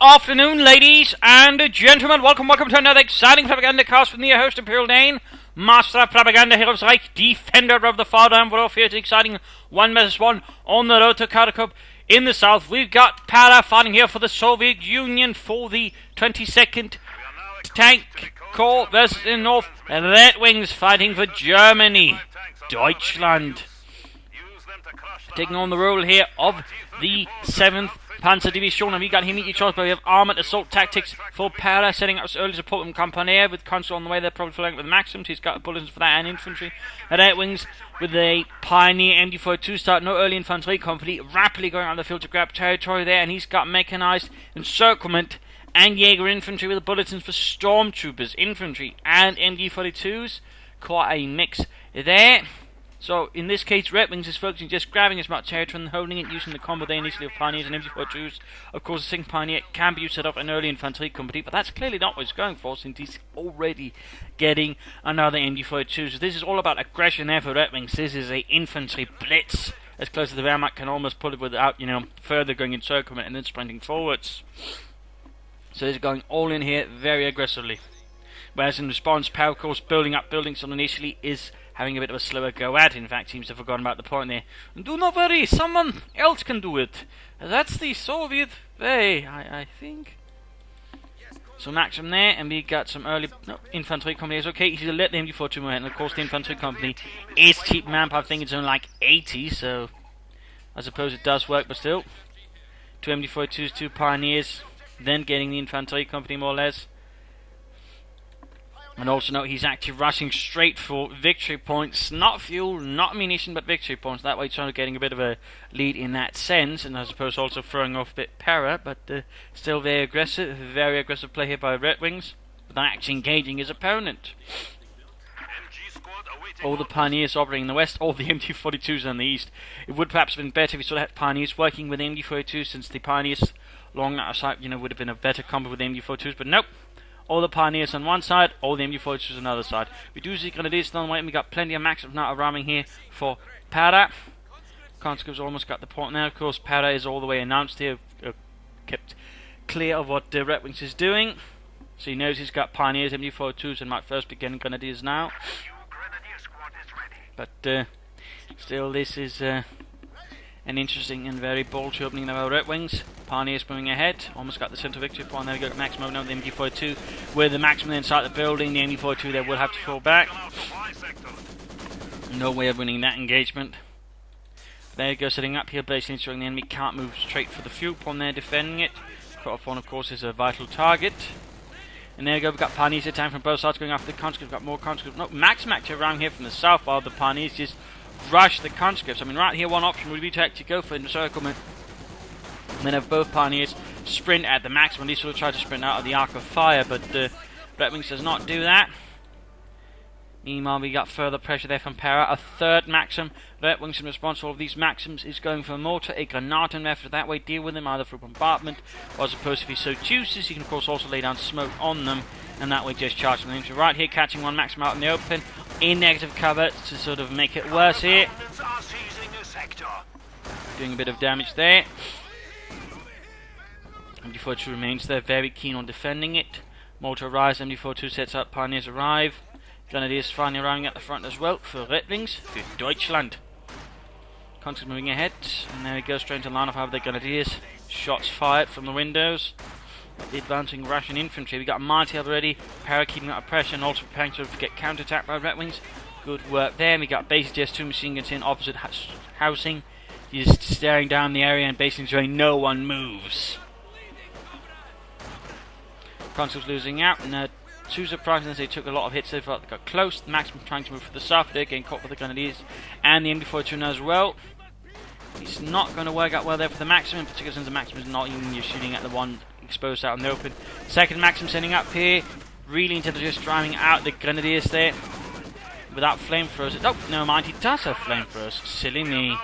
afternoon, ladies and gentlemen. Welcome to another exciting Propagandacast with me, your host, Imperial Dane, Master of Propaganda, Hero of Reich, Defender of the Fatherland. We're off here to exciting 1 vs 1 on the road to coh2. In the south, we've got Para fighting here for the Soviet Union for the 22nd Tank Corps versus in the north, Redxwings fighting for Germany, Deutschland. Taking on the role here of the 7th Panzer Division, and we got him each choice, but we have armoured assault tactics for Para, setting up his early support from Company with Consul on the way. They're probably flying with Maxims. He's got bulletins for that and infantry. At Redxwings with a Pioneer MD-42 start, no early infantry company, rapidly going out of the field to grab territory there, and he's got mechanised encirclement and Jaeger infantry with the bulletins for Stormtroopers, infantry, and MD-42s. Quite a mix there. So, in this case, Redxwings is focusing just grabbing as much territory and holding it, using the combo there initially of Pioneers and MD-42s. Of course, the 2nd Pioneer can be used to set up an early infantry company, but that's clearly not what he's going for, since he's already getting another MD-42. So this is all about aggression there for Redxwings. This is an infantry blitz, as close as the Wehrmacht can almost pull it without, further going encirclement and then sprinting forwards. So he's going all in here very aggressively. Whereas in response, Para, of course, building up buildings on initially is having a bit of a slower go at. In fact, seems to have forgotten about the point there. Do not worry, someone else can do it. That's the Soviet way, I think. So Maxim there, and we got some early infantry companies. Okay, he's let the MD-42 move ahead, and of course the infantry company is cheap manpower. I think it's only like 80, so I suppose it does work, but still. 2 MD-42s, 2 Pioneers, then getting the infantry company more or less. And also note he's actually rushing straight for victory points, not fuel, not ammunition, but victory points. That way he's trying to getting a bit of a lead in that sense, and I suppose also throwing off a bit Para, but still very aggressive play here by Redxwings, without actually engaging his opponent. All the Pioneers operating in the west, all the MD-42s in the east. It would perhaps have been better if we sort of had Pioneers working with the MD-42s, since the Pioneers long out of sight, would have been a better combo with the MD-42s, but nope. All the Pioneers on one side, all the MD-42s on the other side. We do see Grenadiers on the way, and we got plenty of Maxims now arriving here for Para. Conscripts almost got the point now. Of course, Para is all the way announced here, kept clear of what Redxwings is doing. So he knows he's got Pioneers, MD-42s, and might first be getting Grenadiers now. But still, this is an interesting and very bold opening there by Redxwings. Pioneers moving ahead, almost got the centre victory point. There we go, Maxim over the MD-42, with the Maxim inside the building. The MD-42 there will have to fall back. No way of winning that engagement. There you go, setting up here, basically ensuring the enemy can't move straight for the fuel point there, defending it. Cut-off point, of course, is a vital target. And there you go, we've got Pioneers attacking from both sides, going after the conscripts. We've got more conscripts. No, Maxim actually around here from the south, while the Pioneers just rush the conscripts. I mean, right here, one option would be to actually go for encirclement, and then have both Pioneers sprint at the Maxim, at least sort of try to sprint out of the arc of fire, but Redxwings does not do that. Meanwhile, we got further pressure there from Para, a 3rd Maxim. Redxwings, in response to all of these Maxims, is going for a mortar, a Granaten method. That way, deal with them either through bombardment, or as opposed if he so chooses, he can of course also lay down smoke on them, and that way just charge them into right here, catching one Maxim out in the open, in negative cover to sort of make it worse here. Doing a bit of damage there. MD-42 remains there, very keen on defending it. Mortar arrives, MD-42 sets up, Pioneers arrive. Grenadiers finally arriving at the front as well for Redxwings, for Deutschland. Conscripts moving ahead, and there he goes, straight into line of fire with the Grenadiers. Shots fired from the windows. The advancing Russian infantry. We got a mighty already. Para keeping up pressure and also preparing to get counterattacked by Redxwings. Good work there. We got basically just 2 machine guns in opposite housing. He's staring down the area and basically ensuring no one moves. Conscripts losing out, and too surprising as they took a lot of hits. They felt they got close. The Maxim trying to move for the south. They're getting caught with the Grenadiers and the MD-42 as well. It's not going to work out well there for the Maxim, in particular since the Maxim is not even shooting at the one exposed out in the open. 2nd Maxim setting up here, really into just driving out the Grenadiers there without flamethrowers. Oh, no mind, he does have flamethrowers. Silly me.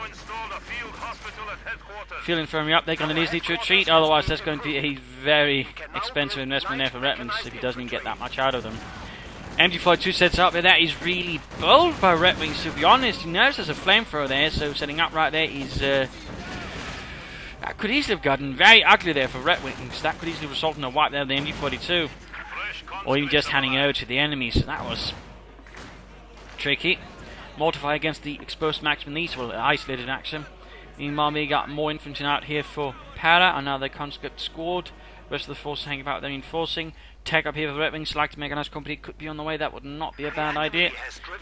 Field infirmary up, they're going to need to retreat, otherwise that's going to be a very expensive investment there for Redxwings if he doesn't even get that much out of them. MD-42 sets up there, that is really bold by Redxwings, to be honest. He knows there's a flamethrower there, so setting up right there is That could easily have gotten very ugly there for Redxwings. That could easily result in a wipe there of the MG42. Or even just handing over to the enemies. So that was tricky. Mortify against the exposed Maxim East, well, isolated Maxim. Meanwhile, we got more infantry out here for Para, another conscript squad. Rest of the forces hanging about there reinforcing. Tech up here for Redxwings, like to make a nice company, could be on the way, that would not be a bad idea.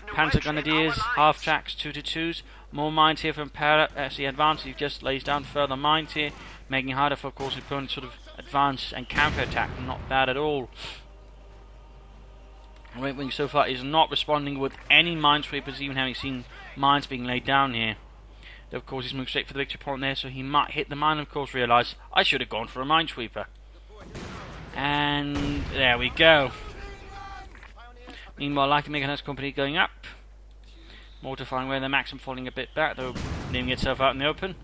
Panzer Grenadiers, half tracks, 2-2s. More mines here from Para as he advances, he just lays down further mines here, making it harder for, of course, the opponent to sort of advance and counter-attack. Not bad at all. Redxwings so far is not responding with any minesweepers, even having seen mines being laid down here. Though, of course, he's moved straight for the victory point there, so he might hit the mine and, of course, realise, I should have gone for a minesweeper. And there we go. Meanwhile, like to make a nice company going up. Mortifying where the Maxim falling a bit back, though leaving itself out in the open.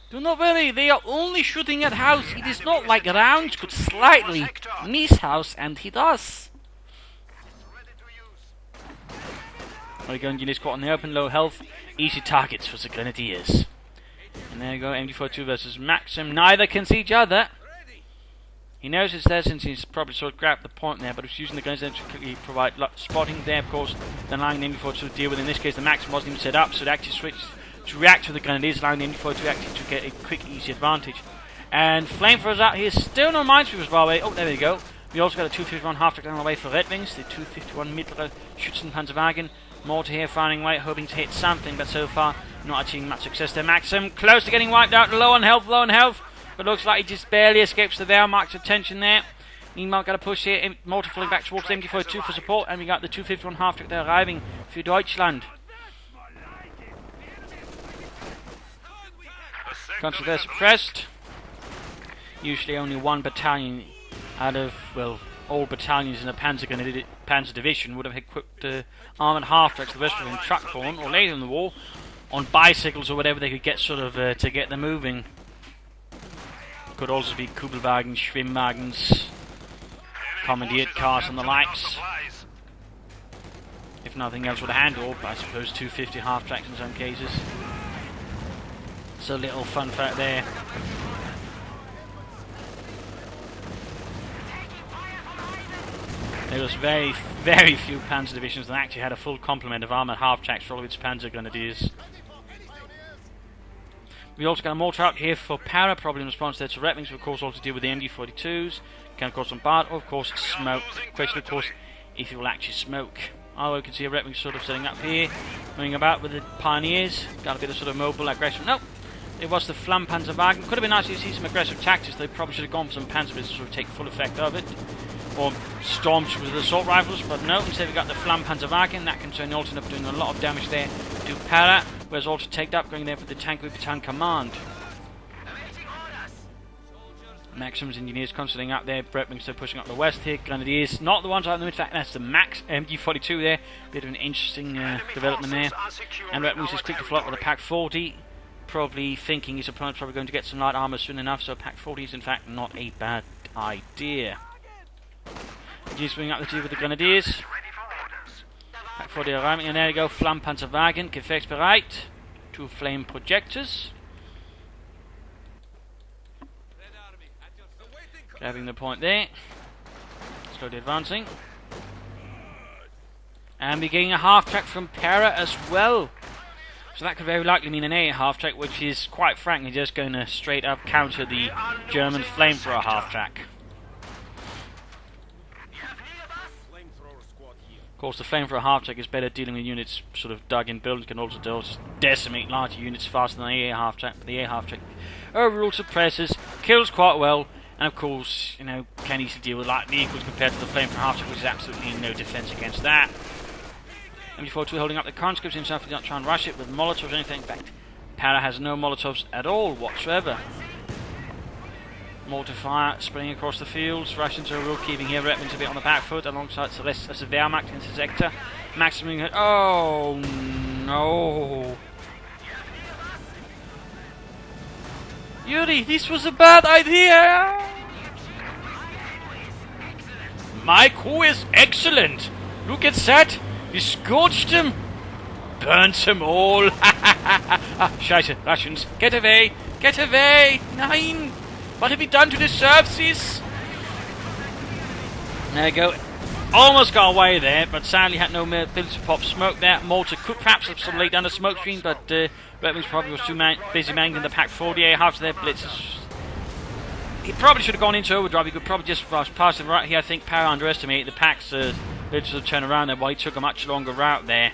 Do not worry, they are only shooting at house. It is not like rounds could slightly miss house, and he does. We're going to get caught in the open, low health, easy targets for the Grenadiers. And there you go, MG42 versus Maxim. Neither can see each other. He knows it's there since he's probably sort of grabbed the point there, but he's using the guns to quickly provide spotting there, of course, then allowing the MG42 to deal with. In this case, the Maxim wasn't even set up, so it actually switched to react to the Grenadiers, allowing the MG42 actually to get a quick, easy advantage. And Flamethrowers out here, still no minesweepers, by the way. Oh, there we go. We also got a 251 half-track down the way for Redxwings, the 251 Mittlere Schützenpanzerwagen. Mortar here finding way, hoping to hit something, but so far not achieving much success there. Maxim close to getting wiped out, low on health, but looks like he just barely escapes the Wehrmacht's attention there. Meanwhile, got a push here, Mortar falling back towards the MG42 for support, and we got the 251 half-track there arriving for Deutschland. Contra there suppressed. Usually only one battalion out of, well, all battalions in a Panzer division would have equipped armoured half-tracks, the rest of them truck borne, or later in the war, on bicycles or whatever they could get sort of to get them moving. Could also be Kugelwagen, Schwimmwagens, commandeered cars and the likes. If nothing else would handle, I suppose 250 half-tracks in some cases. So little fun fact there. There was very, very few Panzer divisions that actually had a full complement of armoured half-tracks for all of its Panzer Grenadiers. We also got a mortar out here for Para, probably in response there to Redxwings, of course, also deal with the MG42s. Can, of course, bombard, or, of course, smoke. Question, of course, if it will actually smoke. Oh, you can see a Redxwing sort of setting up here, moving about with the Pioneers. Got a bit of sort of mobile aggression. Nope. It was the Flammpanzerwagen. Could have been nice to see some aggressive tactics. They probably should have gone for some Panzer to sort of take full effect of it. Or stormtroopers with assault rifles, but no, instead we got the Flammpanzerwagen. That can turn Alton up doing a lot of damage there to Para, whereas also take up going there for the Tank Battalion Command. Maxim's engineers constantly up there, Redxwings still pushing up the west here, Grenadiers, not the ones out in the mid, fact that's the Max MG42 there, bit of an interesting development there. And Redxwings is quick to follow up with a Pack 40, probably thinking his opponent's probably going to get some light armour soon enough, so Pack 40 is in fact not a bad idea. He's bringing up the two with the Grenadiers. Pack 40 arriving, and there you go, Flammpanzerwagen, gefechtsbereit. 2 flame projectors. Grabbing the point there. Slowly advancing. And we're getting a half-track from Para as well. So that could very likely mean an A half-track, which is quite frankly just going to straight up counter the German flamethrower half-track. Of course, the flame for a half-track is better dealing with units sort of dug in buildings, can also decimate larger units faster than the A half-track, but the A half-track overall suppresses, kills quite well, and of course, you know, can easily deal with light vehicles compared to the flame for a half-track, which is absolutely no defense against that. MG42 holding up the conscripts himself, he does not try and rush it with Molotovs or anything. In fact, Para has no Molotovs at all whatsoever. Mortar fire spreading across the fields. Russians are real keeping here. Redxwings a bit on the back foot alongside the rest of the Wehrmacht into the sector. Maximum. Oh no! Yuri, this was a bad idea! My coup is excellent! Look at that! We scorched them! Burnt them all! Ah, Scheiße, Russians, get away! Get away! Nein! What have you done to the surfaces? There you go. Almost got away there, but sadly had no ability to pop smoke there. Malta could perhaps have sort of laid down the smoke screen, but Redxwings probably was too busy managing the Pack 48 after their blitzes. He probably should have gone into overdrive. He could probably just rush past him right here. I think Power underestimated the Pack's ability to turn around there, while he took a much longer route there.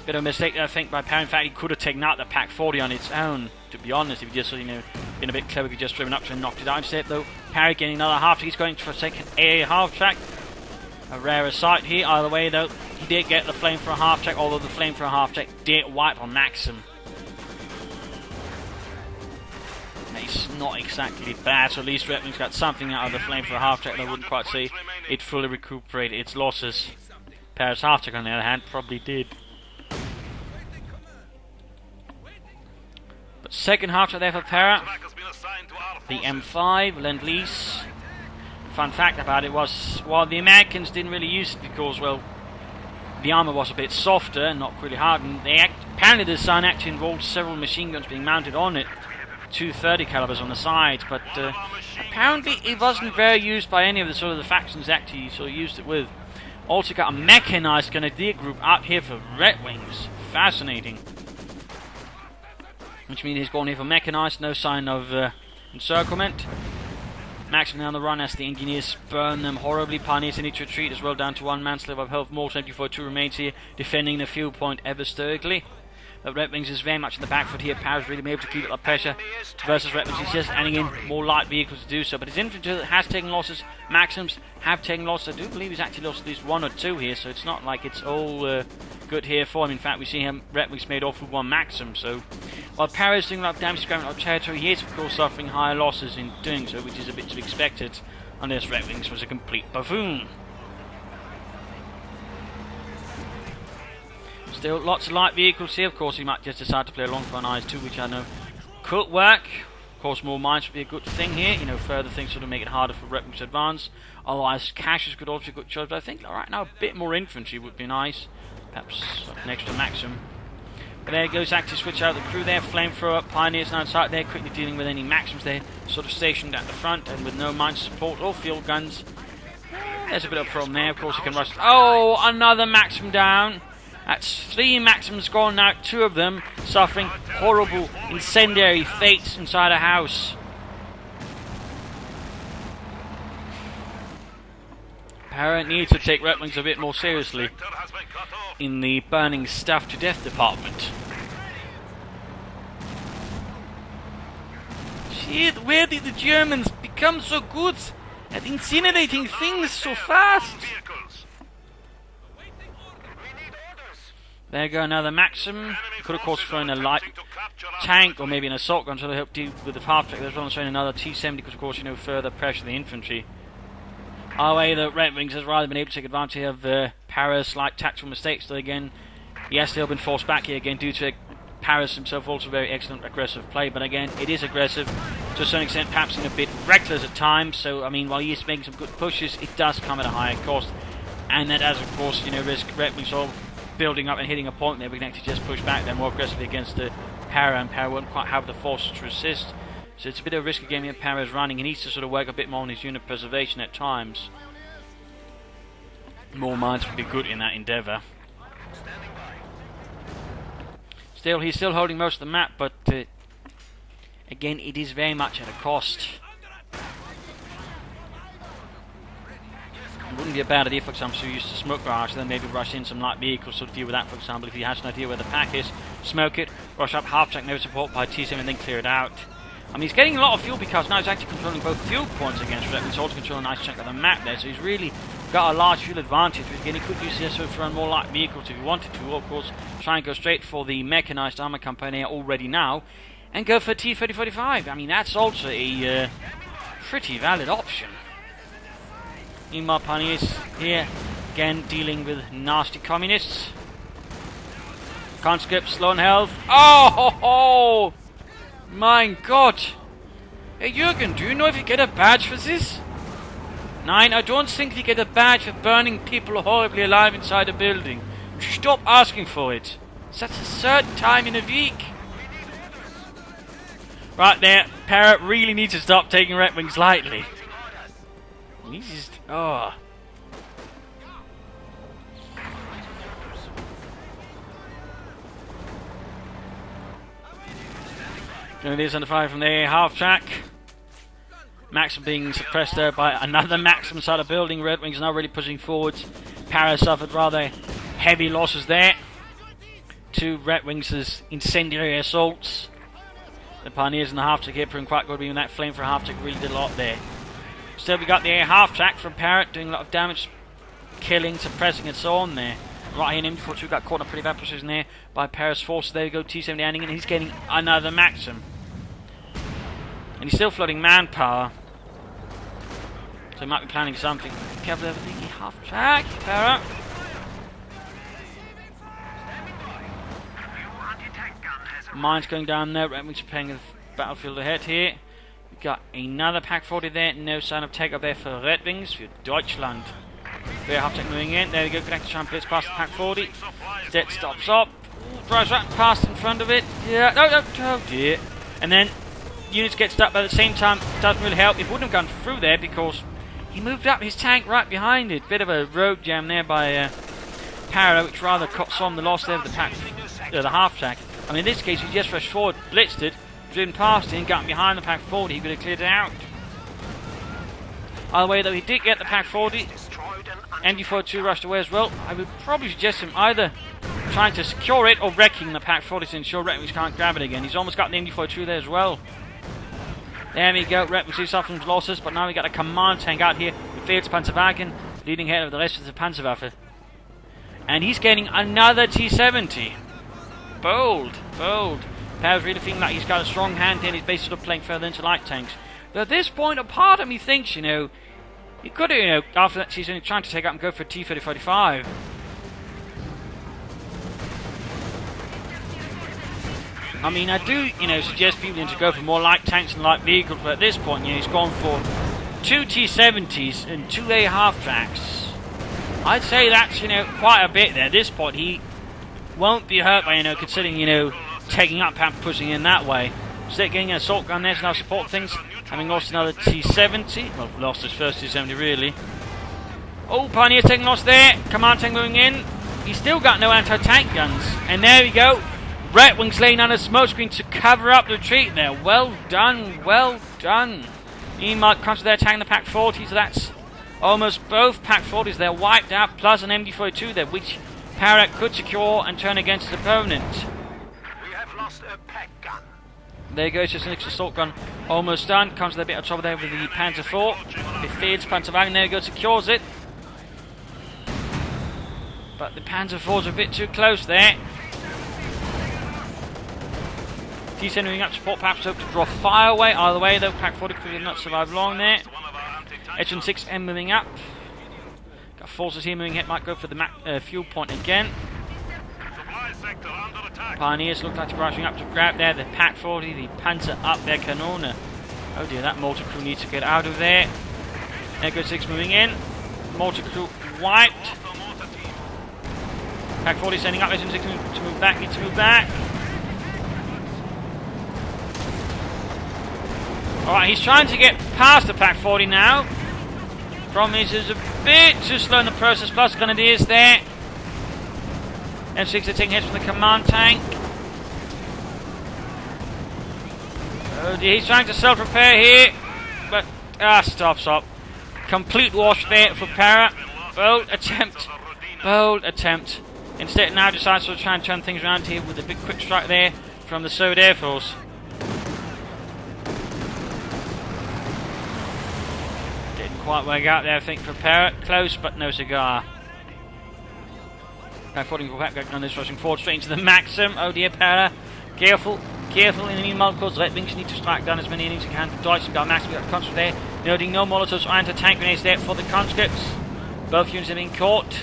Bit of a mistake there, I think, by Power. In fact, he could have taken out the Pack 40 on its own, to be honest, if he just, been a bit clever, he could just driven up to and knocked it out instead, though. Parry getting another half track. He's going for a second A half track. A rarer sight here. Either way, though, he did get the flame for a half track, although the flame for a half track did wipe on Maxim. It's not exactly bad, so at least Redxwings got something out of the flame for a half track. I wouldn't quite say it fully recuperated its losses. Paris half track, on the other hand, probably did. But second half track there for Para. The M5, Lend-Lease. Fun fact about it was, while the Americans didn't really use it because, well, the armor was a bit softer and not really hardened, apparently the design actually involved several machine guns being mounted on it. 230 calibers on the sides, but apparently it wasn't very used by any of the factions actually used it with. Also got a mechanized grenadier group out here for Redxwings. Fascinating. Which means he's going here for mechanized, no sign of encirclement. Maxim on the run as the engineers burn them horribly. Pioneers in each retreat as well, down to one man's level of health. More 24-2 remains here, defending the fuel point ever stoically. But Redxwings is very much in the back foot here. Power's really been able to keep up the pressure versus Redxwings. He's just adding in more light vehicles to do so. But his infantry has taken losses. Maxims have taken losses. I do believe he's actually lost at least one or two here, so it's not like it's all good here for him. In fact, we see him Redxwings made off with one Maxim. So while Power is doing a lot of damage to ground territory, he is of course suffering higher losses in doing so, which is a bit to be expected, unless Redxwings was a complete buffoon. Still, lots of light vehicles here. Of course, he might just decide to play along for an IS-2, which I know could work. Of course, more mines would be a good thing here. Further things sort of make it harder for Redxwings to advance. Otherwise, caches could also be a good choice. But I think right now a bit more infantry would be nice. Perhaps an extra Maxim. But there goes actually switch out the crew there. Flamethrower, Pioneers outside there, quickly dealing with any Maxims there, sort of stationed at the front and with no mine support or field guns. There's a bit of a problem there. Of course, he can rush. Oh, another Maxim down. That's 3 Maxims gone now, 2 of them suffering horrible incendiary fates inside a house. Para needs to take Redxwings a bit more seriously in the burning stuff to death department. Shit, where did the Germans become so good at incinerating things so fast? There you go, another Maxim. Could of course thrown a light tank or maybe an assault gun to help deal with the half track. There's one throwing another T-70 because of course further pressure the infantry. Our way, the Redxwings has rather been able to take advantage of Para's slight tactical mistakes. So again, he has still been forced back here again due to Paris himself also very excellent aggressive play. But again, it is aggressive to a certain extent, perhaps a bit reckless at times. So I mean, while he is making some good pushes, it does come at a higher cost, and that does of course risk Redxwings all building up and hitting a point there. We can actually just push back there more aggressively against the Para, and Para won't quite have the force to resist. So it's a bit of a risky game here. Para is running. He needs to sort of work a bit more on his unit preservation at times. More mines would be good in that endeavour. Still, he's still holding most of the map, but again, it is very much at a cost. It wouldn't be a bad idea, for example, to use the smoke barrage, then maybe rush in some light vehicles to deal with that, for example. If he has an idea where the pack is, smoke it, rush up half track, no support by T7, and then clear it out. I mean, he's getting a lot of fuel because now he's actually controlling both fuel points against Redxwings. He's also controlling a nice chunk of the map there, so he's really got a large fuel advantage. Again, he could use this to run more light vehicles if he wanted to, or of course, try and go straight for the mechanized armor company already now, and go for T-3045. I mean, that's also a pretty valid option. Meanwhile, Pioneers here, again, dealing with nasty communists. Conscripts, low on health. Oh, ho, ho! My God! Hey, Jürgen, do you know if you get a badge for this? Nine, I don't think you get a badge for burning people horribly alive inside a building. Stop asking for it. It's at a certain time in a week. Right there, Parrot really needs to stop taking Redwings lightly. He's just... oh. It is under fire from the half track. Maxim being suppressed there by another Maxim inside the building. Redwings now really pushing forwards. Para suffered rather heavy losses there. 2 Redwings' incendiary assaults. The Pioneers in the half track here proving quite good. Even that flame for half track really did a lot there. Still, we got the half track from Parrot doing a lot of damage, killing, suppressing, and so on there. Right here in M42 got caught in a pretty bad position there by Parrot's forces. There we go, T-70 ending, and he's getting another Maxim. And he's still flooding manpower. So he might be planning something. Careful there with the half track, Parrot. Mines going down there. Redwings are playing the battlefield ahead here. We've got another Pack 40 there. No sign of take up there for Redwings for Deutschland. They're half tank moving in. There we go. Connect to try and blitz past the Pack 40. That stops up. Drives right past in front of it. Yeah. No, no. Oh dear. And then units get stuck, but at the same time, it doesn't really help. It wouldn't have gone through there because he moved up his tank right behind it. Bit of a road jam there by Parrot, which rather saw the loss there of the Pack, the half track. I mean, in this case, he just rushed forward, blitzed it, driven past it, and got behind the Pack 40. He could have cleared it out. Either way, though, he did get the Pack 40. MD42 rushed away as well. I would probably suggest him either trying to secure it or wrecking the Pack 40 to ensure Redwings can't grab it again. He's almost got the MD42 there as well. There we go. Redwings suffering losses, but now we got a command tank out here with Felix Panzerwagen leading ahead of the rest of the Panzerwaffe. And he's getting another T-70. Bold, bold. Parrot's really feeling like he's got a strong hand here and he's basically playing further into light tanks. But at this point, a part of me thinks, he could have, after that season, trying to take out and go for a T-3045. I mean, I do, suggest people to go for more light tanks and light vehicles, but at this point, he's gone for 2 T-70s and 2 A half tracks. I'd say that's, quite a bit there. At this point, he won't be hurt by, considering, taking up and pushing in that way. Instead getting an assault gun there to now support things. Having lost another T-70. Well, lost his first T-70, really. Oh, Pioneer's taking loss there. Command tank moving in. He's still got no anti-tank guns. And there we go. Redwings laying on a smoke screen to cover up the retreat there. Well done, well done. Meanwhile, comes to their attacking the Pack 40, so that's almost both Pack 40s. They're wiped out, plus an MD42 there, which Parrot could secure and turn against his opponent. We have lost a pack gun. There goes just an extra assault gun. Almost done. Comes with a bit of trouble there with the Panzer IV. The feeds Panzerwagen. There we go. Secures it. But the Panzer IV's a bit too close there. Descending up support, perhaps hope to draw fire away. Either way, though, Pack 40 could not survive long there. H16M moving up. Got forces here moving ahead. Might go for the fuel point again. Pioneers look like they're rushing up to grab there. The Pack 40, the Panzer up their Kanone. Oh dear, that mortar crew needs to get out of there. Echo 6 moving in. Mortar crew wiped. Pack 40 sending up H16 to move back. Need to move back. Alright, he's trying to get past the Pack 40 now. Problem is, he's a bit too slow in the process. Plus, Grenadiers there. M6 are taking hits from the command tank. Oh dear, he's trying to self-repair here. But, stop. Complete wash there for Parrot. Bold attempt. Bold attempt. Instead, now decides to try and turn things around here with a big quick strike there from the Soviet Air Force. Didn't quite work out there, I think, for Parrot. Close, but no cigar. Pack 40 on this, rushing forward straight into the Maxim. Oh dear, Parrot. Careful. In the meanwhile, of course, Redwings need to strike down as many enemies as they can. Deutschland got Maxim, got conscript there. Noting no Molotovs or anti-tank grenades there for the conscripts. Both units have been caught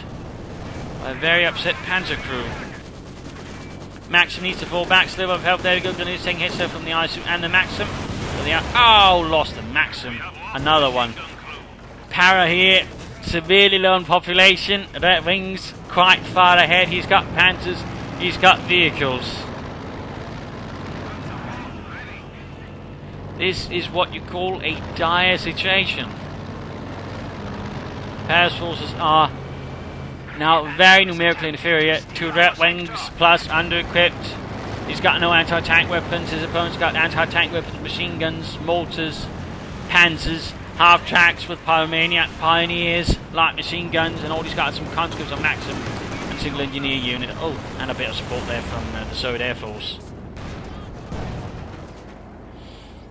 by a very upset Panzer crew. Maxim needs to fall back, still have help. There we go, Grenadiers taking hits there from the ISU and the Maxim. Lost the Maxim. Another one. Para here, severely low on population. Redwings quite far ahead. He's got Panzers, he's got vehicles. This is what you call a dire situation. Para's forces are now very numerically inferior to Redxwings, plus under-equipped. He's got no anti-tank weapons. His opponent's got anti-tank weapons, machine guns, mortars, panzers, half-tracks with pyromaniac pioneers, light machine guns, and all he's got some conscripts on Maxim and single engineer unit. Oh, and a bit of support there from the Soviet Air Force.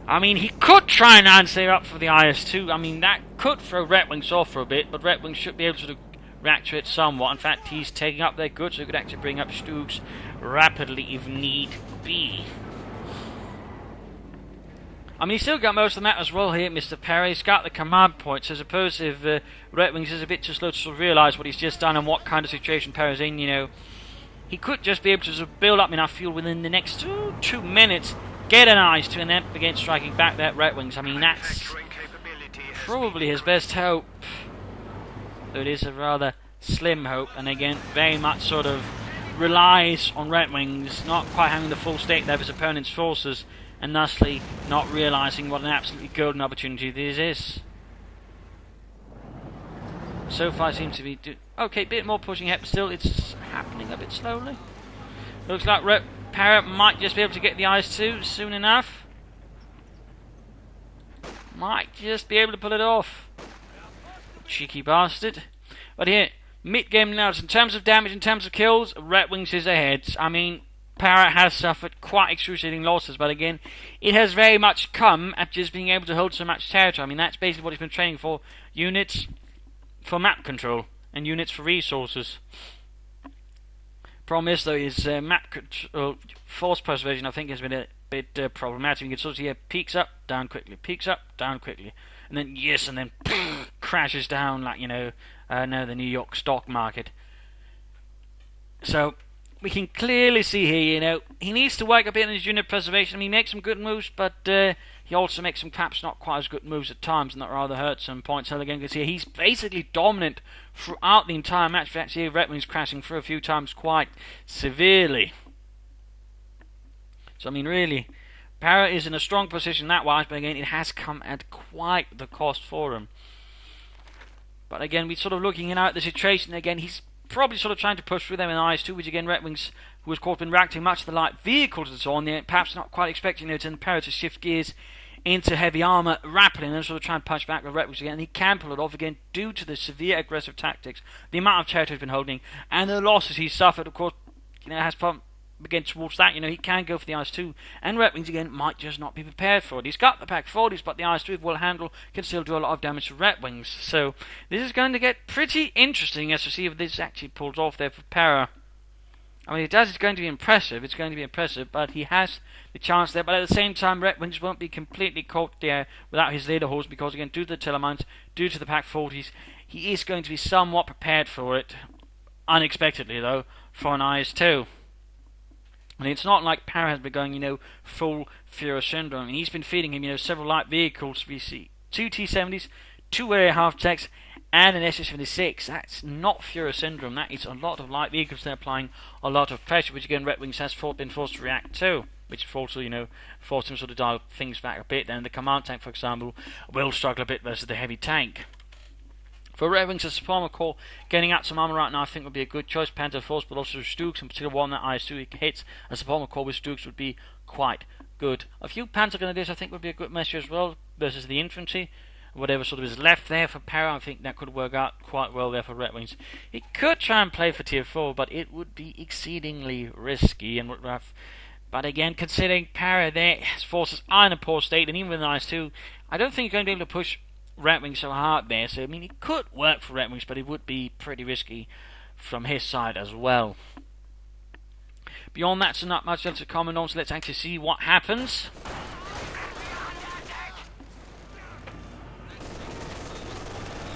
I mean, he could try and answer up for the IS-2. I mean, that could throw Redxwings off for a bit, but Redxwings should be able to react to it somewhat. In fact, he's taking up their goods, so he could actually bring up Stooks rapidly if need be. I mean, he's still got most of the map as well here, Mr. Perry. He's got the command points. I suppose if Redxwings is a bit too slow to sort of realise what he's just done and what kind of situation Perry's in, you know, he could just be able to sort of build up enough fuel within the next 2 minutes, get an IS-2, and then begin striking back that Redxwings. I mean, that's probably his best hope. Though it is a rather slim hope, and again, very much sort of relies on Redxwings not quite having the full stake there of his opponent's forces, and thusly not realising what an absolutely golden opportunity this is. So far, seems to be okay. Bit more pushing ahead, but still, it's happening a bit slowly. Looks like Parrot might just be able to get the IS-2 soon enough. Might just be able to pull it off. Cheeky bastard. But here, mid-game now, in terms of damage, in terms of kills, Redxwings is ahead. I mean, Parrot has suffered quite excruciating losses, but again, it has very much come at just being able to hold so much territory. I mean, that's basically what he's been training for. Units for map control, and units for resources. Problem is, though, is map control, force preservation, I think, has been a bit problematic. You can sort of see it peaks up, down quickly, peaks up, down quickly. And then, yes, and then crashes down like, you know, the New York stock market. So, we can clearly see here, you know, he needs to work a bit on his unit preservation. I mean, he makes some good moves, but he also makes some perhaps not quite as good moves at times, and that rather hurts some points. So again, you can see he's basically dominant throughout the entire match. We actually see Redxwings crashing through a few times quite severely. So, I mean, really, Parrot is in a strong position that wise, but again, it has come at quite the cost for him. But again, we're sort of looking at the situation again. He's probably sort of trying to push through them in IS-2, which again, Redxwings, who has of course been reacting much to the light vehicles and so on, they're perhaps not quite expecting it, and Parrot to shift gears into heavy armour rapidly and then sort of try and punch back with Redxwings again. And he can pull it off again due to the severe aggressive tactics, the amount of territory he's been holding, and the losses he's suffered. Of course, you know, has problem again towards that. You know, he can go for the IS-2, and Redxwings again might just not be prepared for it. He's got the Pack 40s, but the IS-2 will handle, can still do a lot of damage to Redxwings. So this is going to get pretty interesting as to see if this actually pulls off there for Para. I mean, it does. It's going to be impressive. It's going to be impressive, but he has the chance there. But at the same time, Redxwings won't be completely caught there without his leader horse, because again, due to the Telemines, due to the Pack 40s, he is going to be somewhat prepared for it. Unexpectedly, though, for an IS-2. And it's not like Para has been going, you know, full Führer syndrome. I mean, he's been feeding him, you know, several light vehicles. We see 2 T-70s, 2 area half-techs, and an SS-76. That's not Führer syndrome. That is a lot of light vehicles. They're applying a lot of pressure, which again, Redxwings has been forced to react to, which also, you know, forced him to sort of dial things back a bit. Then the command tank, for example, will struggle a bit versus the heavy tank. For Redxwings, a Suprema Corps getting out some armor right now, I think would be a good choice. Panzer Force, but also Stooks, in particular one that IS-2 hits. A Suprema Corps with Stooks would be quite good. A few Panzer Grenadiers, I think, would be a good measure as well, versus the infantry. Whatever sort of is left there for Para, I think that could work out quite well there for Redxwings. He could try and play for Tier 4, but it would be exceedingly risky and would have. But again, considering Para there, his forces are in a poor state, and even with an IS-2, I don't think he's going to be able to push Redxwings so hard there. So I mean, it could work for Redxwings, but it would be pretty risky from his side as well. Beyond that, so not much else to comment on, so let's actually see what happens.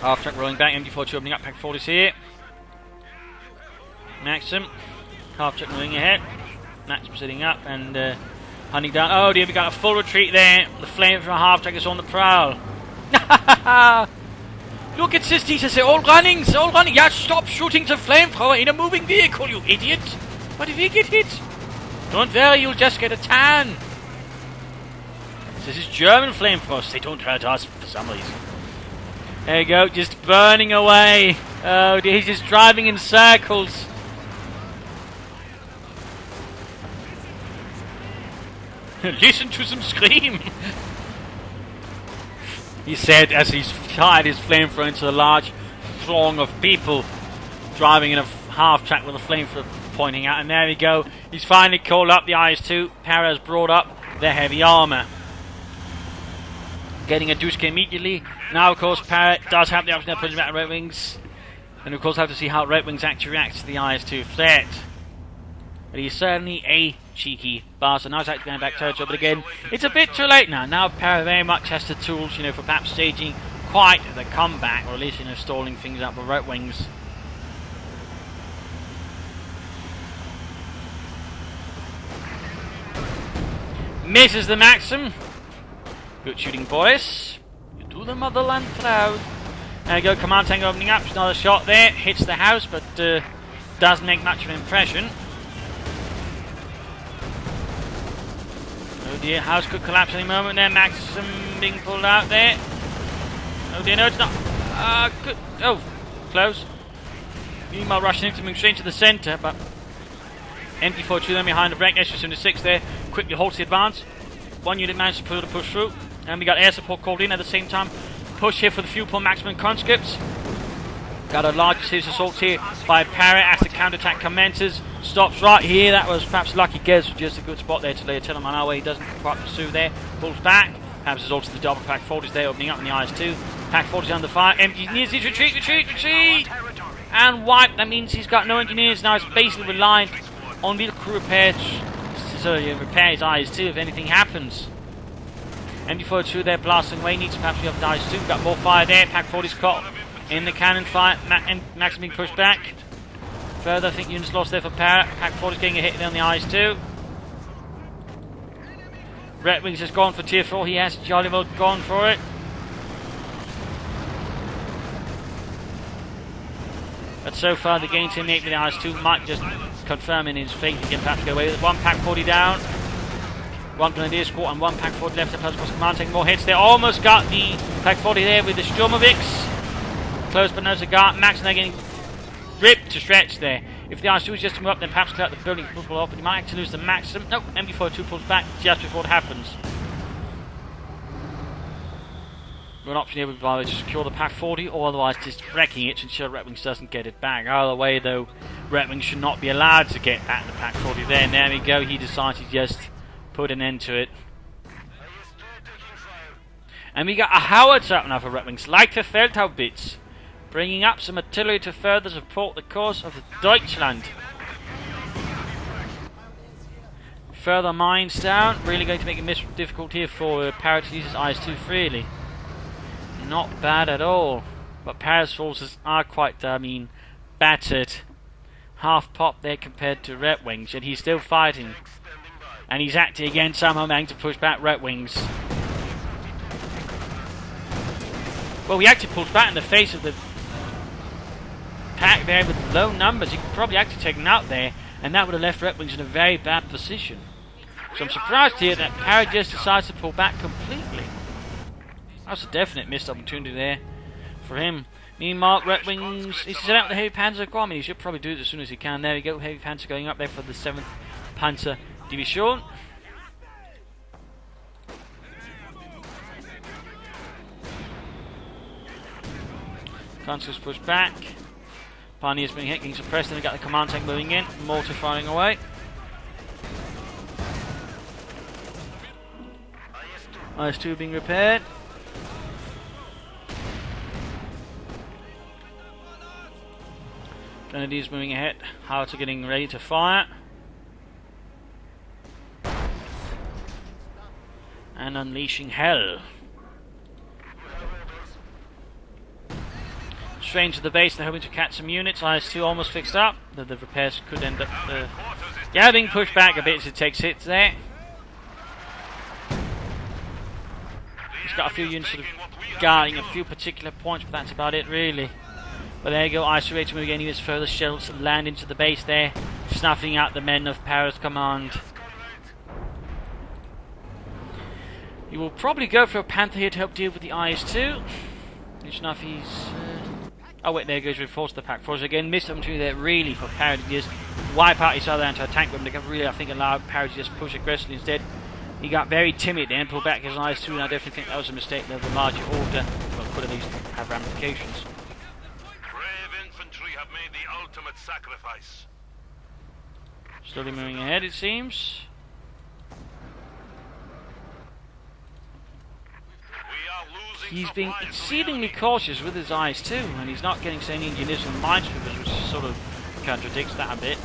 Half track rolling back, MG42 opening up, Pack 40s here. Maxim, half track moving ahead. Maxim sitting up and hunting down. Oh dear, we got a full retreat there. The flame from half track is on the prowl. Look at this, teacher, they're all running, Yeah, stop shooting the flamethrower in a moving vehicle, you idiot. What if he get hit? Don't worry, you'll just get a tan. This is German flamethrowers. They don't hurt us for some reason. There you go, just burning away. Oh dear, he's just driving in circles. Listen to them scream. He said as he's fired his flamethrower into a large throng of people driving in a half track with a flamethrower pointing out. And there we go. He's finally called up the IS-2. Para has brought up their heavy armour. Getting a Duske immediately. Now, of course, Para does have the option of pushing back Redwings. And, of course, have to see how Redwings actually reacts to the IS-2 threat. But he's certainly a cheeky bastard. Now he's actually going back territory. But again, it's a bit too late now. Now Para very much has the tools, you know, for perhaps staging quite the comeback. Or at least, you know, stalling things out for Redwings. Misses the Maxim. Good shooting, boys. You do the motherland proud. There you go, command tank opening up. Another shot there. Hits the house, but doesn't make much of an impression. Oh dear, house could collapse any moment there. Maxim being pulled out there. Oh dear, no, it's not. Good. Oh, close. Meanwhile, Russian infantry straight to the centre, but MT-42 then behind the break. SU-76 there quickly halts the advance. One unit managed to push through, and we got air support called in at the same time. Push here for the fuel pump maximum conscripts. Got a large series of assault here by Para as the counterattack commences. Stops right here. That was perhaps lucky guess, just a good spot there to lay a tell him on our way. He doesn't quite pursue there. Pulls back. Perhaps is also the double pack 40s there opening up in the IS-2. Pack 40s under fire. Engineers his retreat! And wipe. That means he's got no engineers now. He's basically reliant on vehicle crew repairs. So you repair his IS-2 if anything happens. MD-42 there blasting away. Needs to perhaps be up the IS-2. We've got more fire there. Pack 40's caught in the cannon fire. Max being pushed back. Further, I think units lost there for Para. Pack 40's getting a hit there on the IS-2. Redwings has gone for tier 4. He has jolly well gone for it. But so far, the gain to make with the IS-2 might just confirm in his fate. He can perhaps get away with it. One Pack 40 down. One Grenadier squad and one Pack 40 left. The plus command taking more hits. They almost got the Pack 40 there with the Sturmoviks. Close but no cigar. Max and they're getting ripped to stretch there. If the IS-2 is just to move up, then perhaps clear out the building pull off, but he might actually lose the Maxim. Nope, MD-42 pulls back just before it happens. An option here would be either to secure the Pack 40 or otherwise just wrecking it to ensure Redwings doesn't get it back. Either way though, Redwings should not be allowed to get back the Pack 40 there. And there we go, he decided to just put an end to it. And we got a howitzer up now for Redwings, like the Feldhaubitz, bringing up some artillery to further support the course of Deutschland. Further mines down, really going to make it difficult here for Para to use his IS-2 freely. Not bad at all, but Para's forces are quite, battered. Half pop there compared to Redwings, and he's still fighting. And he's acting again, somehow managing to push back Redwings. Well, he actually pulls back in the face of the pack there with low numbers. He could probably actually take him out there, and that would have left Redwings in a very bad position. So I'm surprised here that Para just decides to pull back completely. That's a definite missed opportunity there for him. Meanwhile, Redwings, he's set out the Heavy Panzer Corps. I mean, he should probably do it as soon as he can. There we go, Heavy Panzer going up there for the 7th Panzer Division. Conscripts pushed back. Pioneers being hit, getting suppressed, and we got the command tank moving in. Mortar firing away. IS-2 being repaired. Grenadiers moving ahead. Howitzer getting ready to fire. And unleashing hell. Straight to the base, they're hoping to catch some units. IS-2 almost fixed up. The repairs could end up being pushed back a bit as it takes hits there. He's got a few units sort of guarding a few particular points, but that's about it really. But there you go, IS-2 to move again. Units further shells land into the base there, snuffing out the men of Para's command. He will probably go for a Panther here to help deal with the IS-2. Which enough he's... oh wait, there goes reinforced the pack force again. Missed opportunity there really for Parry to just wipe out his other anti-tank weapon. They can really, I think, allow Parry to just push aggressively instead. He got very timid there and pulled back his IS-2, and I definitely think that was a mistake. There was a larger order, but could at least have ramifications. Brave infantry have made the ultimate sacrifice. Slowly moving ahead, it seems. He's being exceedingly cautious with his IS-2, and he's not getting any engineers from minesweepers, which sort of contradicts that a bit.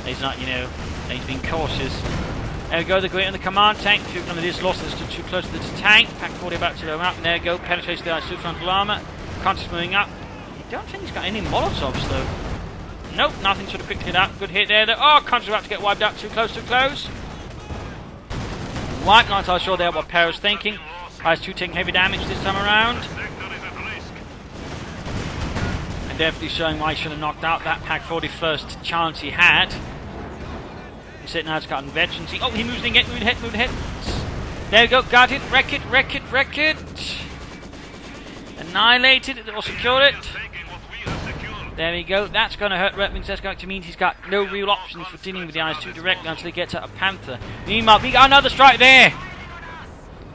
He's not, you know, he's being cautious. There we go, they're going in the command tank. Few of them is lost, they're still too close to the tank. Pack 40 about to load up, and there we go, penetrates the IS-2 frontal armour. Constant's moving up. I don't think he's got any Molotovs though. Nope, nothing sort of quickly hit up. Good hit there. Oh, Constant's about to get wiped out. Too close, too close. Wiped, not entirely sure there what Perry was thinking. IS-2 taking heavy damage this time around. And definitely showing why he should have knocked out that Pack 40 first chance he had. He's sitting now, it's got veterans. Oh, he moves in, moving ahead. There we go, got it, wreck it. Annihilated it, or secured it. There we go, that's going to hurt Redxwings. That's going to mean he's got no real options for dealing with the IS-2 directly until he gets out of Panther. Meanwhile, we got another strike there.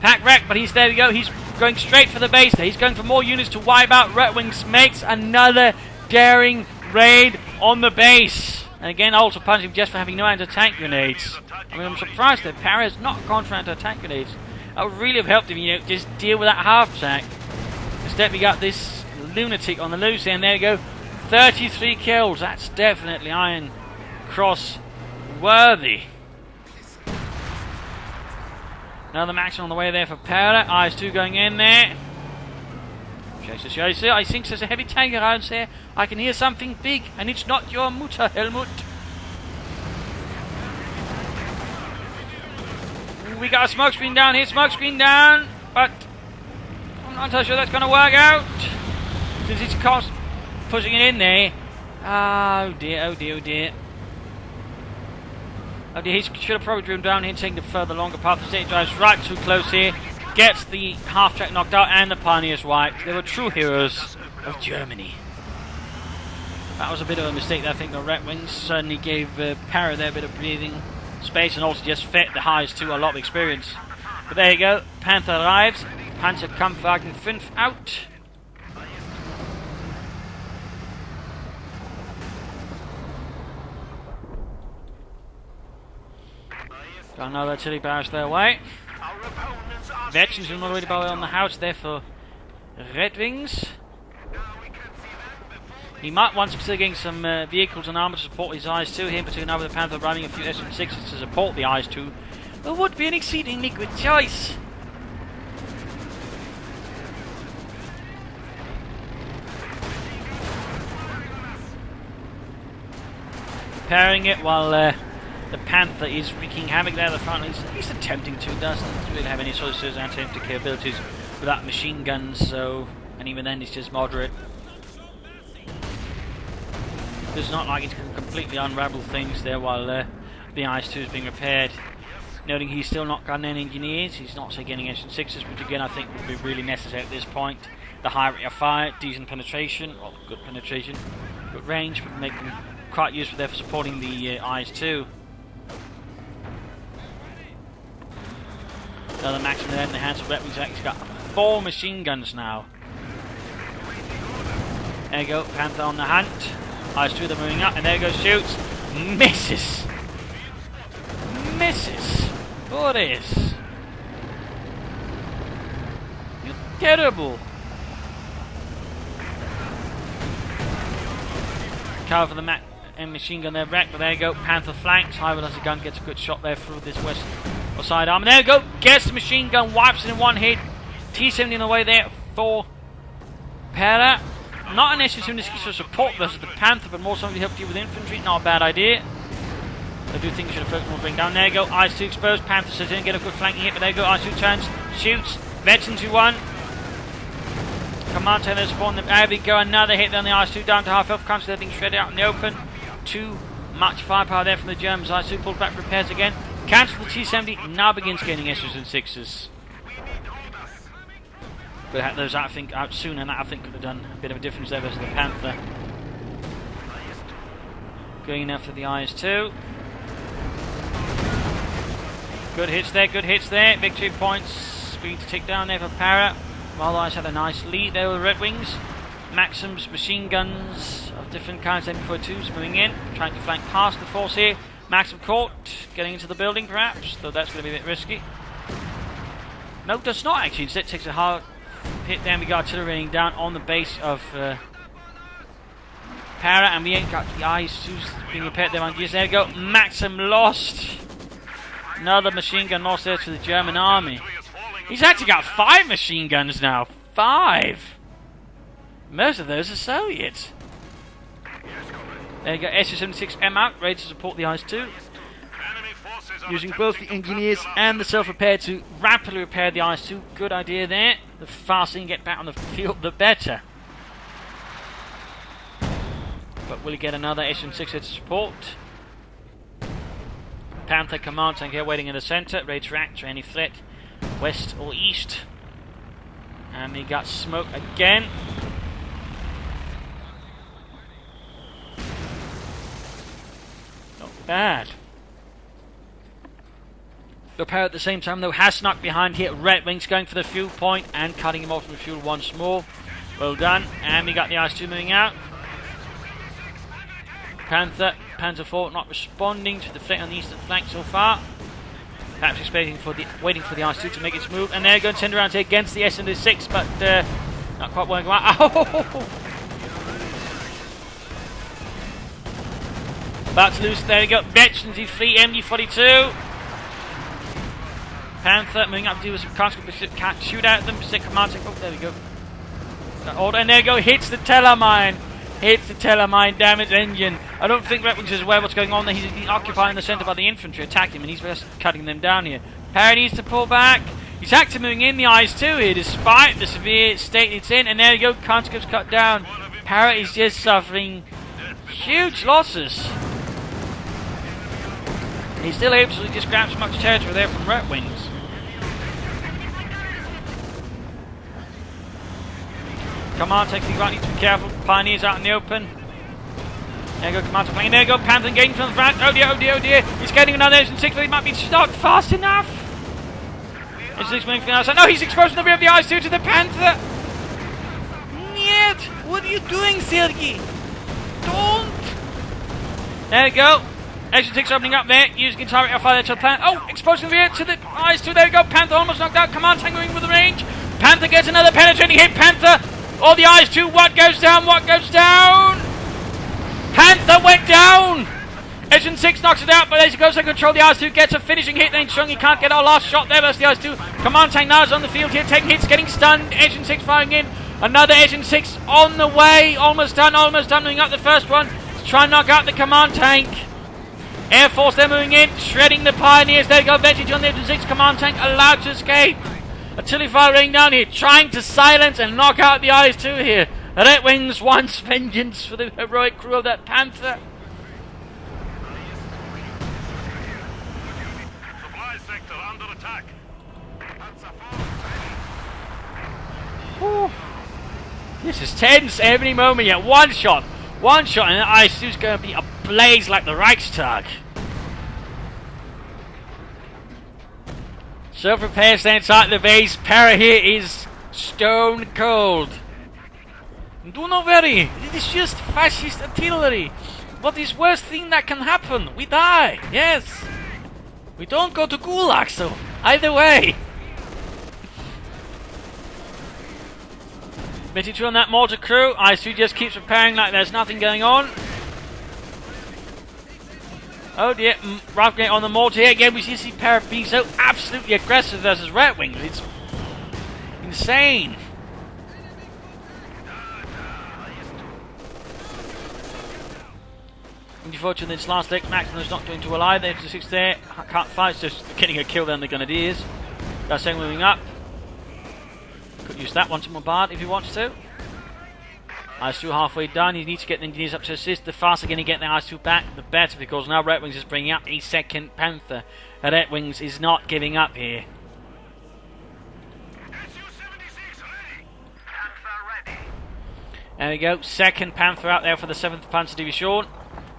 Pack wreck, but there we go, he's going straight for the base there. He's going for more units to wipe out. Redxwings makes another daring raid on the base. And again, also punishing just for having no anti-tank grenades. I mean, I'm surprised that Parry has not gone for anti-tank grenades. That would really have helped him, you know, just deal with that half-track. Instead, we got this lunatic on the loose end. There we go, 33 kills. That's definitely Iron Cross worthy. Another maximum on the way there for Parry. IS-2 going in there. Chaser. I think there's a heavy tank around there. I can hear something big, and it's not your Mutter, Helmut. We got a smoke screen down here, but I'm not entirely sure that's going to work out. Since it's cost pushing it in there. Oh dear. He should have probably driven down here and taken the further longer path. The state drives right too close here. Gets the half-track knocked out and the pioneers wiped. They were true heroes of Germany. That was a bit of a mistake that I think the Redxwings certainly gave Parry there a bit of breathing space, and also just fed the IS-2 a lot of experience. But there you go, Panther arrives. Panzerkampfwagen 5 out. Got another artillery barrage their way. Veterans are already on the house there for Redxwings. He might want to consider getting some vehicles and armour to support his IS-2 here, between now with the Panther running a few S-6s to support the IS-2. It would be an exceedingly good choice. Preparing it while the Panther is wreaking havoc there at the front. He's at least attempting to. Doesn't really have any sort of anti-tank capabilities without machine guns, so, and even then it's just moderate. It's not like he can completely unravel things there while the IS-2 is being repaired. Noting he's still not got any engineers, he's not getting S-6s, which again I think would be really necessary at this point. The high rate of fire, decent penetration, well, good penetration, good range, would make them quite useful there for supporting the IS-2. Another maximum there in the hands of Redxwings. He's got 4 machine guns now. There you go, Panther on the hunt. IS-2 they're moving up, and there goes shoots. Misses. What is? You're terrible. Cover for the machine gun there, wrecked, but there you go. Panther flanks. However, as the gun gets a good shot there through this west or side arm. And there you go. Gets the machine gun, wipes it in one hit. T-70 on the way there for Parry. Not an issue in this case for support versus the Panther, but more something to help deal with infantry. Not a bad idea. I do think we should have focused on bring down. There you go. IS-2 exposed. Panther sits in, get a good flanking hit, but there you go. IS-2 turns, shoots. Veterans who won. Command center spawn them. There we go. Another hit on the IS-2 down to half health. Counts they're being shredded out in the open. Too much firepower there from the Germans. IS-2 pulls back for repairs again. Cancels the T-70. Now begins gaining S's and 6s. But had those, I think, out sooner, and that I think could have done a bit of a difference there versus the Panther. Going in after the IS-2. Good hits there. Victory points. Speed to take down there for Para. While the IS had a nice lead there with the Redwings. Maxim's machine guns of different kinds, M42s moving in, trying to flank past the force here. Maxim caught, getting into the building perhaps, though that's going to be a bit risky. No, does not actually. Instead takes a hard hit there. We got artillery raining down on the base of Para, and we ain't got the IS-2s being repaired there on GS. There we go. Maxim lost. Another machine gun lost there to the German army. He's actually got 5 machine guns now. 5! Most of those are Soviets. There you go, SU-76M out, ready to support the IS-2. Using both the engineers and the self-repair to rapidly repair the IS-2. Good idea there. The faster you can get back on the field, the better. But will he get another SU-76 to support? Panther command tank here waiting in the centre, ready to react to any threat, west or east. And he got smoke again. Bad. The Para at the same time though has snuck behind here. Redwings going for the fuel point and cutting him off from the fuel once more. Well done. And we got the IS-2 moving out. Panzer 4 not responding to the threat on the eastern flank so far. Perhaps waiting for the IS-2 to make its move. And they're going to turn around here against the S-6, but not quite working out. Oh! About to lose. There we go. Veterans defeat MD-42. Panther moving up to do some can't shoot at them. Stick command tank. Oh, there we go. And there we go. Hits the Telemine. Damaged engine. I don't think Redwings is aware what's going on there. He's occupying the centre by the infantry attacking him, and he's just cutting them down here. Para needs to pull back. He's active moving in the IS-2 here despite the severe state it's in. And there we go. Conscripts cut down. Para is just suffering huge losses. He's still able to just grab so much territory there from Redwings. Command tank, you need to be careful. Pioneers out in the open. There you go, command tank. There you go, Panther engaging from the front. Oh dear, oh dear, oh dear. He's getting another S-6, but he might be stopped fast enough. S-6 moving from the outside. No, he's exposing the rear of the IS-2 to the Panther. Niet! What are you doing, Sergei? Don't! There you go. S-6 opening up there, using target fire to the plant. Oh, exposing the rear to the IS-2. There you go. Panther almost knocked out. Command tank moving with the range. Panther gets another penetrating hit. Panther or the IS-2. What goes down? What goes down? Panther went down. S-6 knocks it out, but as he goes to control, the IS-2 gets a finishing hit. Then Chung, he can't get our last shot there versus the IS-2. Command tank now is on the field here, taking hits, getting stunned. S-6 firing in. Another S-6 on the way. Almost done. Moving up the first one. Try and knock out the command tank. Air Force, they're moving in, shredding the Pioneers. There you go, Veterans on the F-6 command tank, allowed to escape. Artillery fire raining down here, trying to silence and knock out the IS-2 here. Redwings wants vengeance for the heroic crew of that Panther. Supply sector under attack. Whew. This is tense every moment yet. One shot, and the IS-2 is going to be ablaze like the Reichstag. Self-repair stands inside the base. Para here is stone cold. Do not worry, it is just fascist artillery. What is worst thing that can happen? We die, yes. We don't go to Gulag, so either way. 22 on that mortar crew. IS-2 just keeps repairing like there's nothing going on. Oh dear, rough gate on the mortar here. Again, we see Para being so absolutely aggressive versus Redwings. It's insane. Unfortunately, this last leg, Maximus not doing too well either. The 6 there, can't fight, it's just getting a kill down the Grenadiers. That's moving up. Could use that one to bombard if he wants to. IS-2 halfway done. He needs to get the engineers up to assist. The faster going to get the IS-2 back, the better, because now Redwings is bringing up a second Panther. Redwings is not giving up here. There we go. Second Panther out there for the 7th Panzer Division.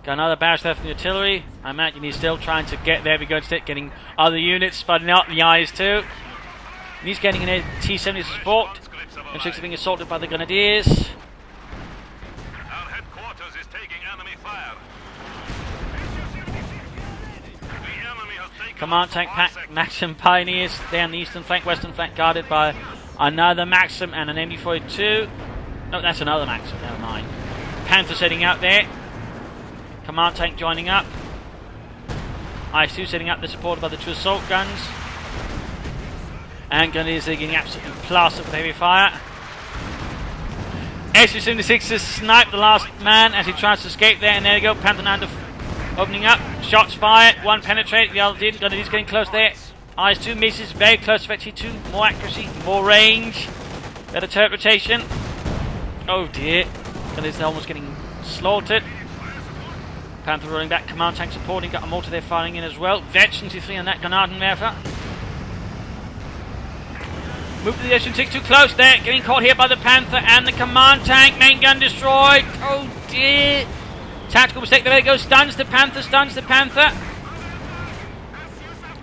Got another barrage there from the artillery. I imagine he's still trying to get there. We go instead, getting other units, but not the eyes too. And he's getting an T-70 support. M6 are being assaulted by the Grenadiers. Our headquarters is taking enemy fire. The enemy has taken Command tank Maxim Pioneers there on the eastern flank, western flank guarded by another Maxim and an MD-42. No, that's another Maxim, never mind. Panther setting out there. Command tank joining up. IS-2 setting up, they're supported by the 2 assault guns. And Grenadiers are getting absolutely plastered with heavy fire. SU-76 has sniped the last man as he tries to escape there, and there you go, Panther 9 opening up. Shots fired, one penetrated, the other didn't. Grenadiers getting close there. IS-2 misses, very close to XT2. More accuracy, more range. Better turret rotation. Oh dear. Grenadiers are almost getting slaughtered. Panther rolling back, command tank supporting, got a mortar there firing in as well. Redxwings 3 on that Granatenwerfer. Move to the SU-6 too close there, getting caught here by the Panther and the command tank. Main gun destroyed. Oh dear. Tactical mistake, there it goes, stuns the Panther, stuns the Panther.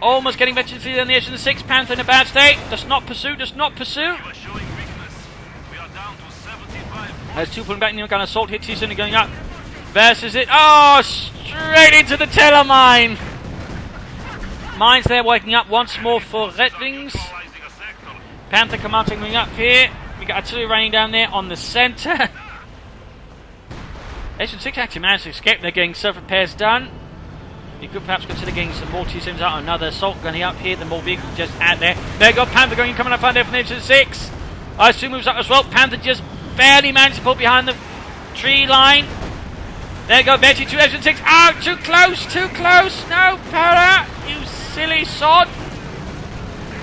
Almost getting Redxwings 3 on the SU-6. Panther in a bad state. Does not pursue, does not pursue. We are showing weakness. We are down to 75. There's 2 pulling back, new gun assault hit, T-70 going up. Versus it. Oh, straight into the Tellermine. Mines there working up once more for Redxwings. Neutralizing a sector. Panther command taking up here. We got artillery running down there on the centre. SU-6 actually managed to escape. They're getting self-repairs done. You could perhaps consider getting some more T-70s out. Another assault gun up here. The more vehicles just add there. There you go. Panther going coming up there from the SU-6. IS-2 moves up as well. Panther just barely managed to pull behind the tree line. There you go, Veggie 2 SU-6. Oh, too close, too close. No, Para, you silly sod.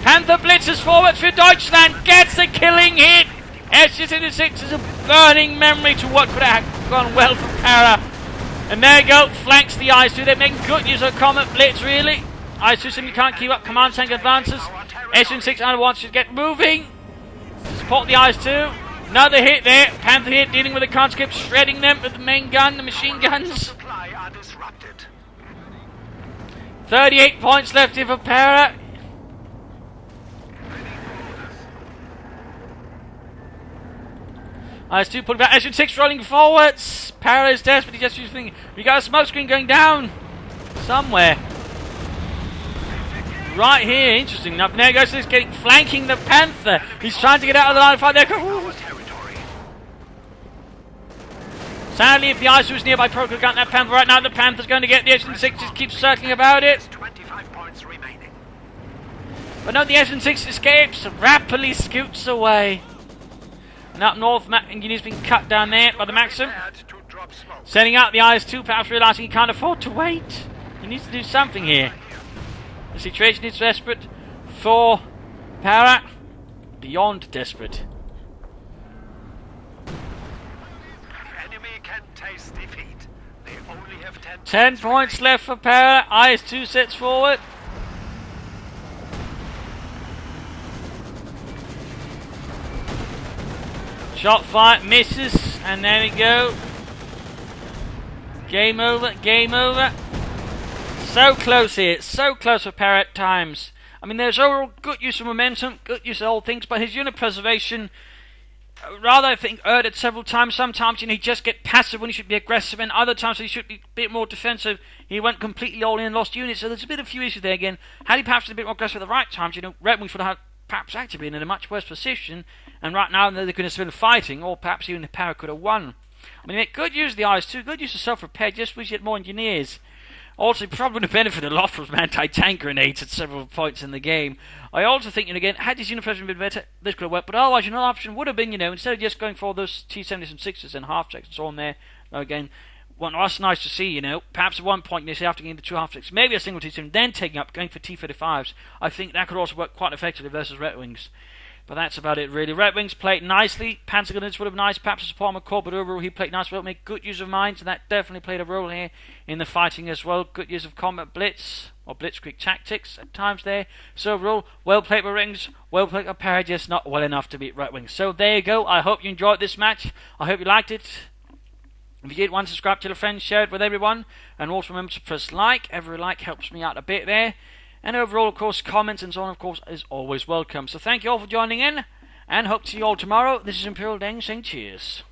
Panther blitzes forward for Deutschland. Gets the killing hit. SU-6 is a burning memory to what could have gone well for Para. And there you go, flanks the IS-2. They're making good use of Comet Blitz, really. IS-2 simply can't keep up. Command tank advances. SU-6 wants to get moving. Support the IS-2. Another hit there. Panther here dealing with the conscripts, shredding them with the main gun, the machine guns. 38 points left here for Para. IS-2 pulling back. SU-6 rolling forwards. Para is desperate. He just using. We got a smoke screen going down somewhere. Right here, interesting enough. There goes this getting flanking the Panther. He's trying to get out of the line of fire there. Sadly, if the IS-2 was nearby, probably got that Panther right now. The Panther's going to get the SU-6. Just keeps circling about it. 25 points remaining. But no, the SU-6 escapes, rapidly scoots away. And up north, Engineer's been cut down there by the Maxim. Sending out the IS-2, perhaps realising he can't afford to wait. He needs to do something here. The situation is desperate for Para. Beyond desperate. Enemy can taste defeat. They only have 10 points left for Para. IS-2 sets forward. Shot fire misses, and there we go. Game over, game over. So close here, so close for Para at times. I mean, there's overall good use of momentum, good use of all things, but his unit preservation, rather I think, erred it several times. Sometimes he just get passive when he should be aggressive, and other times he should be a bit more defensive. He went completely all in and lost units, so there's a bit of few issues there again. Had he perhaps been a bit more aggressive at the right times, Redxwings would have perhaps actually been in a much worse position, and right now they could have been fighting, or perhaps even the Para could have won. I mean, good use of the IS-2, good use of self-repair, just wish he had more engineers. Also, he probably would have benefited a lot from anti-tank grenades at several points in the game. I also think, again, had his unit preservation been better, this could have worked, but otherwise, another option would have been, instead of just going for those T-70s and 6s and half-tracks and so on there, again, that's nice to see, perhaps at one point, after getting the 2 half-tracks, maybe a single T-70, then taking up, going for T-35s. I think that could also work quite effectively versus Redxwings. But that's about it, really. Redxwings played nicely. Panzer Grenadiers would have nice, perhaps a support McCall, but overall he played nice. Well, made good use of mines, and that definitely played a role here in the fighting as well. Good use of combat blitz. or blitzkrieg tactics at times there. So overall, well played by Rings, well played by Parry, just not well enough to beat Redxwings. So there you go. I hope you enjoyed this match. I hope you liked it. If you did, subscribe, tell a friend, share it with everyone, and also remember to press like. Every like helps me out a bit there. And overall, of course, comments and so on, of course, is always welcome. So thank you all for joining in, and hope to see you all tomorrow. This is Imperial Dane saying cheers.